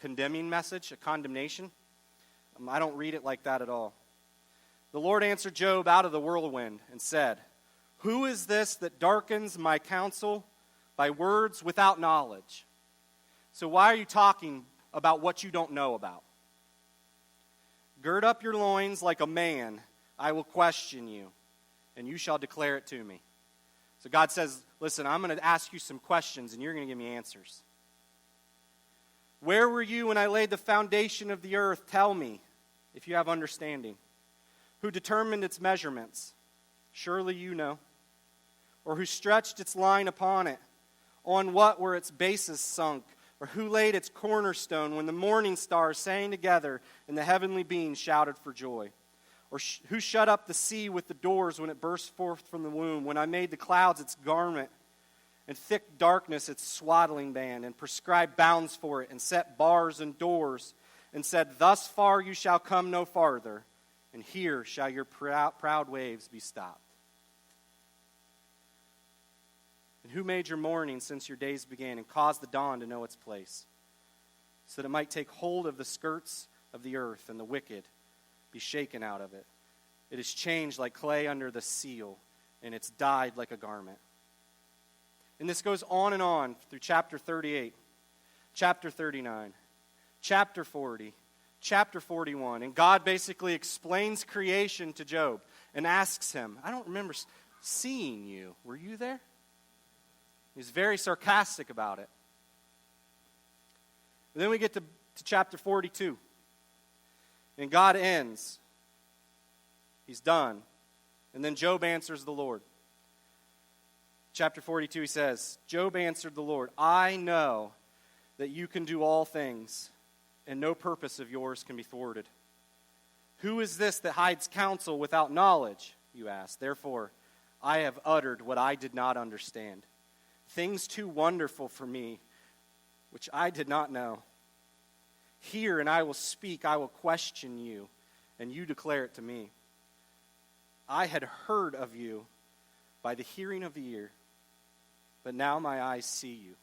condemning message, a condemnation. I don't read it like that at all. The Lord answered Job out of the whirlwind and said, "Who is this that darkens my counsel by words without knowledge?" So why are you talking about what you don't know about? Gird up your loins like a man. I will question you, and you shall declare it to me. So God says, listen, I'm going to ask you some questions, and you're going to give me answers. Where were you when I laid the foundation of the earth? Tell me, if you have understanding. Who determined its measurements? Surely you know. Or who stretched its line upon it? On what were its bases sunk? Or who laid its cornerstone when the morning stars sang together and the heavenly beings shouted for joy? Or who shut up the sea with the doors when it burst forth from the womb, when I made the clouds its garment and thick darkness its swaddling band, and prescribed bounds for it, and set bars and doors, and said, thus far you shall come no farther, and here shall your proud waves be stopped? And who made your morning since your days began, and caused the dawn to know its place, so that it might take hold of the skirts of the earth, and the wicked be shaken out of it? It is changed like clay under the seal, and it's dyed like a garment. And this goes on through chapter 38, chapter 39, chapter 40, chapter 41. And God basically explains creation to Job and asks him, I don't remember seeing you. Were you there? He's very sarcastic about it. And then we get to chapter 42. And God ends. He's done. And then Job answers the Lord. Chapter 42, he says, Job answered the Lord, I know that you can do all things, and no purpose of yours can be thwarted. Who is this that hides counsel without knowledge? You ask. Therefore, I have uttered what I did not understand, things too wonderful for me, which I did not know. Hear, and I will speak. I will question you, and you declare it to me. I had heard of you by the hearing of the ear, but now my eyes see you.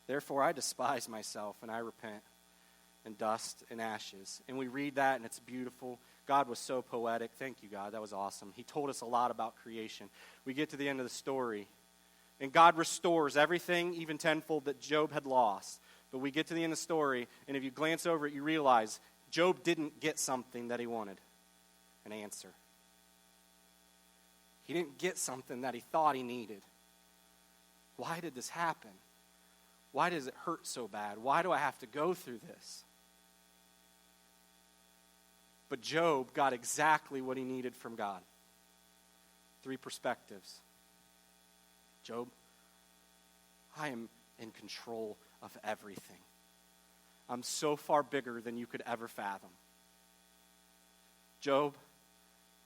Therefore I despise myself, and I repent in dust and ashes. And we read that, and it's beautiful. God was so poetic. Thank you, God. That was awesome. He told us a lot about creation. We get to the end of the story, and God restores everything, even tenfold, that Job had lost. But we get to the end of the story, and if you glance over it, you realize Job didn't get something that he wanted, an answer. He didn't get something that he thought he needed. Why did this happen? Why does it hurt so bad? Why do I have to go through this? But Job got exactly what he needed from God. 3 perspectives. Job, I am in control of everything. I'm so far bigger than you could ever fathom. Job,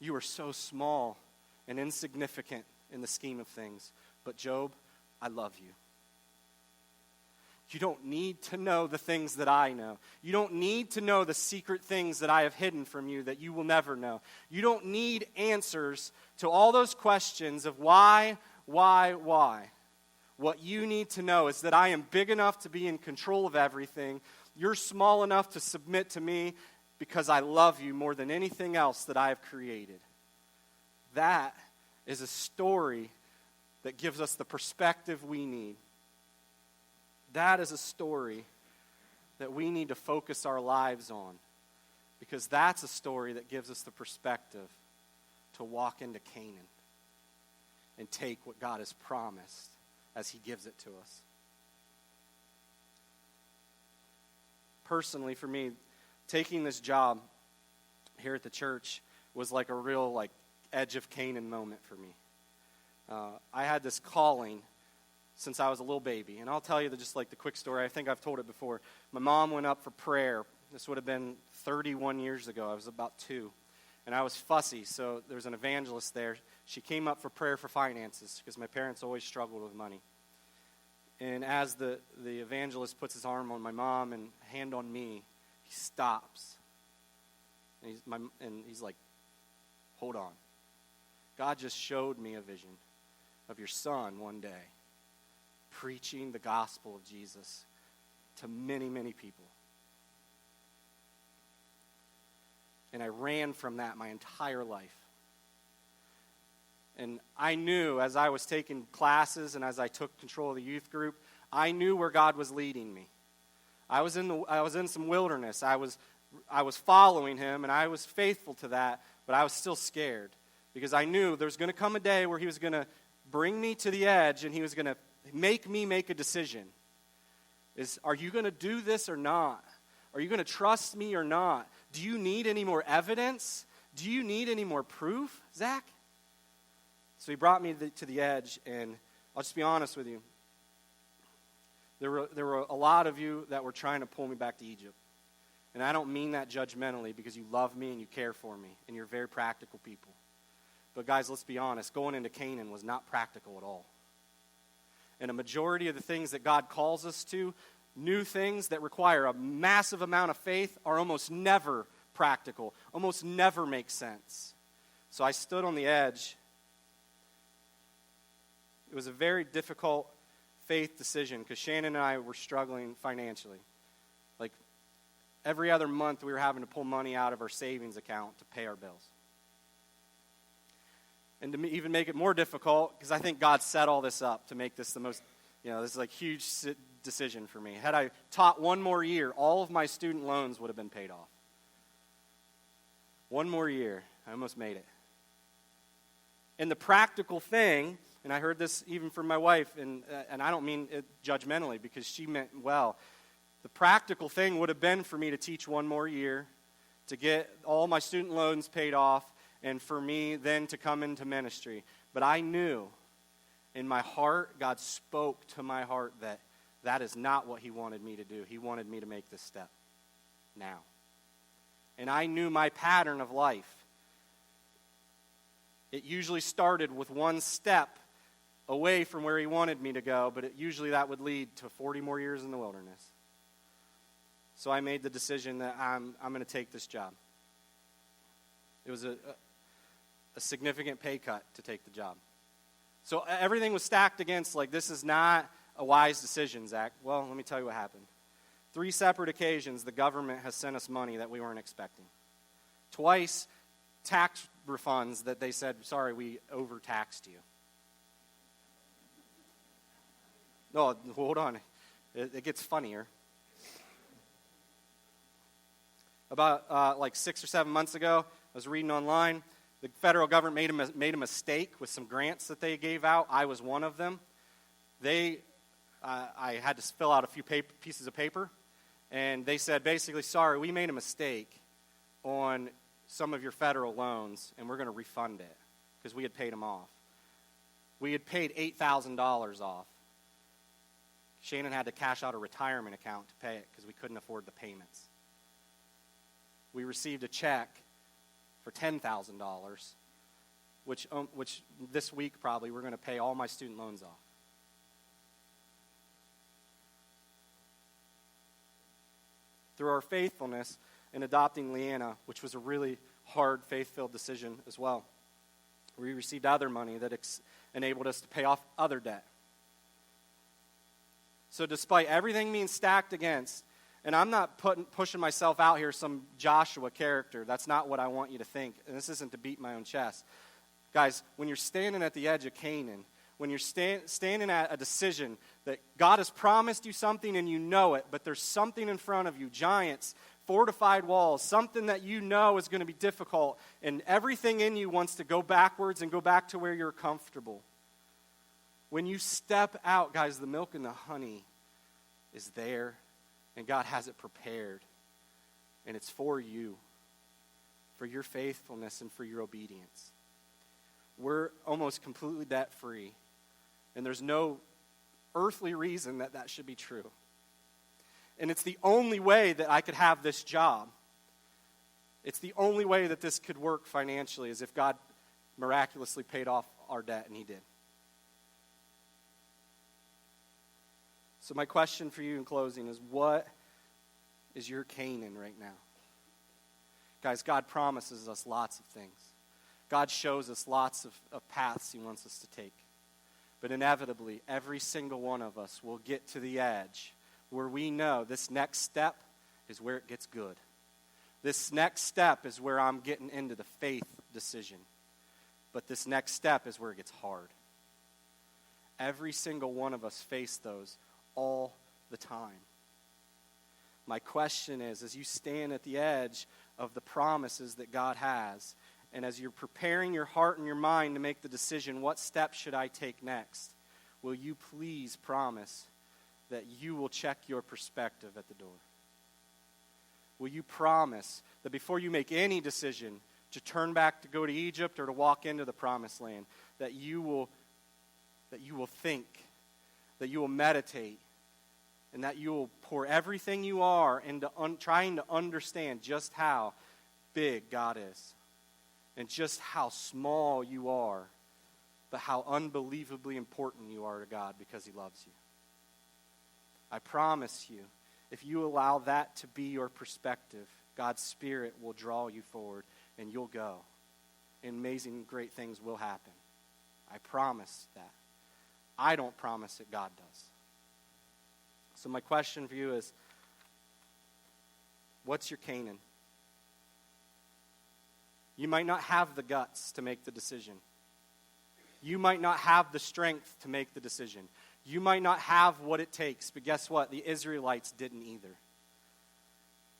you are so small and insignificant in the scheme of things. But Job, I love you. You don't need to know the things that I know. You don't need to know the secret things that I have hidden from you that you will never know. You don't need answers to all those questions of why. What you need to know is that I am big enough to be in control of everything. You're small enough to submit to me because I love you more than anything else that I have created. That is a story that gives us the perspective we need. That is a story that we need to focus our lives on, because that's a story that gives us the perspective to walk into Canaan and take what God has promised as he gives it to us. Personally, for me, taking this job here at the church was like a real edge of Canaan moment for me. I had this calling since I was a little baby. And I'll tell you just the quick story. I think I've told it before. My mom went up for prayer. This would have been 31 years ago. I was about 2. And I was fussy, so there was an evangelist there. She came up for prayer for finances because my parents always struggled with money. And as the evangelist puts his arm on my mom and hand on me, he stops. And he's like, hold on. God just showed me a vision of your son one day preaching the gospel of Jesus to many, many people. And I ran from that my entire life. And I knew as I was taking classes and as I took control of the youth group, I knew where God was leading me. I was in some wilderness. I was following him, and I was faithful to that, but I was still scared because I knew there was going to come a day where he was going to bring me to the edge and he was going to make me make a decision. Are you going to do this or not? Are you going to trust me or not? Do you need any more evidence? Do you need any more proof, Zack? So he brought me to the edge, and I'll just be honest with you. There were a lot of you that were trying to pull me back to Egypt. And I don't mean that judgmentally, because you love me and you care for me, and you're very practical people. But guys, let's be honest, going into Canaan was not practical at all. And a majority of the things that God calls us to, new things that require a massive amount of faith, are almost never practical, almost never make sense. So I stood on the edge. It was a very difficult faith decision because Shannon and I were struggling financially. Every other month we were having to pull money out of our savings account to pay our bills. And to even make it more difficult, because I think God set all this up to make this the most, this is huge decision for me. Had I taught one more year, all of my student loans would have been paid off. One more year. I almost made it. And the practical thing, and I heard this even from my wife, and I don't mean it judgmentally because she meant well. The practical thing would have been for me to teach one more year, to get all my student loans paid off, and for me then to come into ministry. But I knew in my heart, God spoke to my heart that is not what he wanted me to do. He wanted me to make this step now. And I knew my pattern of life. It usually started with one step away from where he wanted me to go, but usually that would lead to 40 more years in the wilderness. So I made the decision that I'm going to take this job. It was a significant pay cut to take the job. So everything was stacked against, this is not a wise decision, Zack. Well, let me tell you what happened. 3 separate occasions, the government has sent us money that we weren't expecting. Twice, tax refunds that they said, sorry, we overtaxed you. No, hold on. It gets funnier. About 6 or 7 months ago, I was reading online. The federal government made a mistake with some grants that they gave out. I was one of them. I had to fill out a few pieces of paper, and they said basically, sorry, we made a mistake on some of your federal loans, and we're going to refund it because we had paid them off. We had paid $8,000 off. Shannon had to cash out a retirement account to pay it because we couldn't afford the payments. We received a check for $10,000, which this week probably we're going to pay all my student loans off. Through our faithfulness in adopting Leanna, which was a really hard, faith-filled decision as well, we received other money that enabled us to pay off other debt. So despite everything being stacked against, and I'm not pushing myself out here some Joshua character. That's not what I want you to think. And this isn't to beat my own chest. Guys, when you're standing at the edge of Canaan, when you're standing at a decision that God has promised you something and you know it, but there's something in front of you, giants, fortified walls, something that you know is going to be difficult, and everything in you wants to go backwards and go back to where you're comfortable. When you step out, guys, the milk and the honey is there, and God has it prepared. And it's for you, for your faithfulness and for your obedience. We're almost completely debt-free, and there's no earthly reason that that should be true. And it's the only way that I could have this job. It's the only way that this could work financially, is if God miraculously paid off our debt, and He did. So my question for you in closing is, what is your Canaan right now? Guys, God promises us lots of things. God shows us lots of paths He wants us to take. But inevitably, every single one of us will get to the edge where we know this next step is where it gets good. This next step is where I'm getting into the faith decision. But this next step is where it gets hard. Every single one of us face those all the time. My question is, as you stand at the edge of the promises that God has, and as you're preparing your heart and your mind to make the decision, what step should I take next? Will you please promise that you will check your perspective at the door? Will you promise that before you make any decision to turn back to go to Egypt or to walk into the promised land, that you will think, that you will meditate, and that you will pour everything you are into trying to understand just how big God is, and just how small you are, but how unbelievably important you are to God because He loves you. I promise you, if you allow that to be your perspective, God's Spirit will draw you forward, and you'll go. And amazing, great things will happen. I promise that. I don't promise it, God does. So my question for you is, what's your Canaan? You might not have the guts to make the decision. You might not have the strength to make the decision. You might not have what it takes, but guess what? The Israelites didn't either.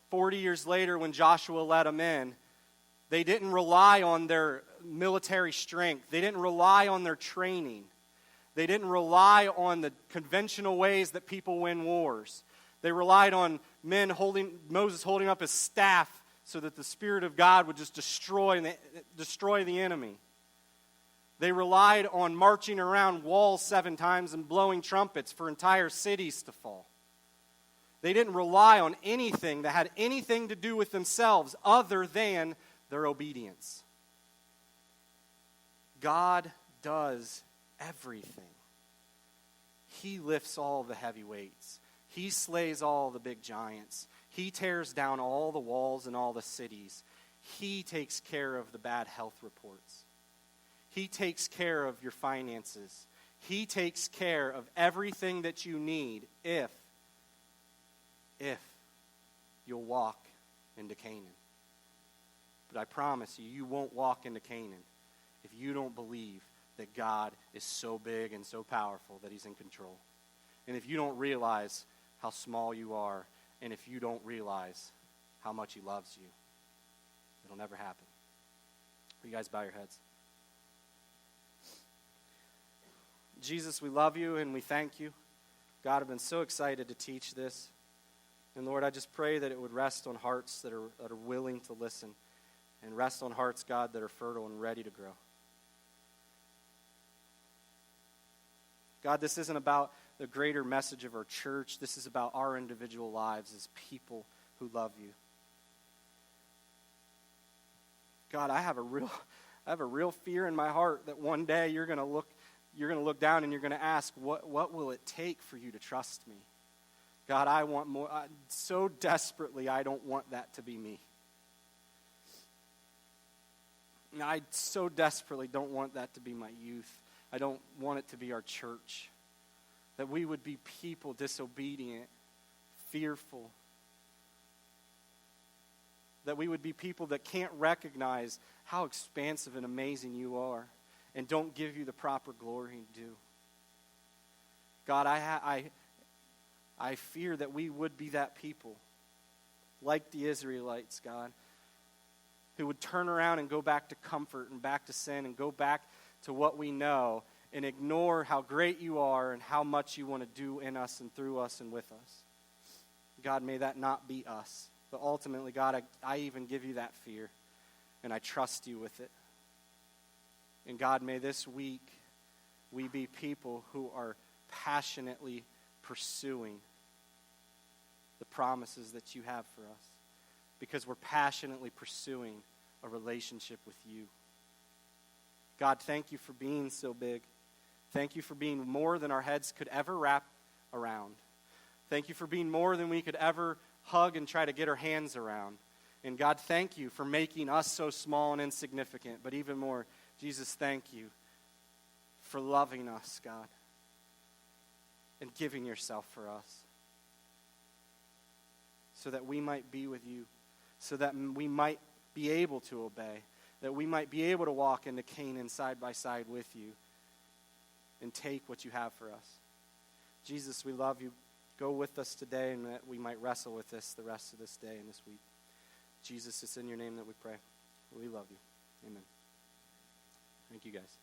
40 years later, when Joshua led them in, they didn't rely on their military strength. They didn't rely on their training. They didn't rely on the conventional ways that people win wars. They relied on Moses holding up his staff so that the Spirit of God would just destroy the enemy. They relied on marching around walls 7 times and blowing trumpets for entire cities to fall. They didn't rely on anything that had anything to do with themselves other than their obedience. God does everything. He lifts all the heavy weights. He slays all the big giants. He tears down all the walls and all the cities. He takes care of the bad health reports. He takes care of your finances. He takes care of everything that you need if you'll walk into Canaan. But I promise you, you won't walk into Canaan if you don't believe that God is so big and so powerful that He's in control. And if you don't realize how small you are, and if you don't realize how much He loves you, it'll never happen. Will you guys bow your heads? Jesus, we love you and we thank you. God, I've been so excited to teach this. And Lord, I just pray that it would rest on hearts that are willing to listen, and rest on hearts, God, that are fertile and ready to grow. God, this isn't about the greater message of our church. This is about our individual lives as people who love you. God, I have a real fear in my heart that one day you're going to look down and you're going to ask, what will it take for you to trust me? God, I want more. So desperately, I don't want that to be me. I so desperately don't want that to be my youth. I don't want it to be our church. That we would be people disobedient, fearful. That we would be people that can't recognize how expansive and amazing you are and don't give you the proper glory and due. God, I fear that we would be that people, like the Israelites, God, who would turn around and go back to comfort and back to sin and go back to what we know and ignore how great you are and how much you want to do in us and through us and with us. God, may that not be us. But ultimately, God, I even give you that fear, and I trust you with it. And God, may this week we be people who are passionately pursuing the promises that you have for us, because we're passionately pursuing a relationship with you. God, thank you for being so big. Thank you for being more than our heads could ever wrap around. Thank you for being more than we could ever hug and try to get our hands around. And God, thank you for making us so small and insignificant. But even more, Jesus, thank you for loving us, God, and giving yourself for us so that we might be with you, so that we might be able to obey, that we might be able to walk into Canaan side by side with you and take what you have for us. Jesus, we love you. Go with us today, and that we might wrestle with this the rest of this day and this week. Jesus, it's in your name that we pray. We love you. Amen. Thank you, guys.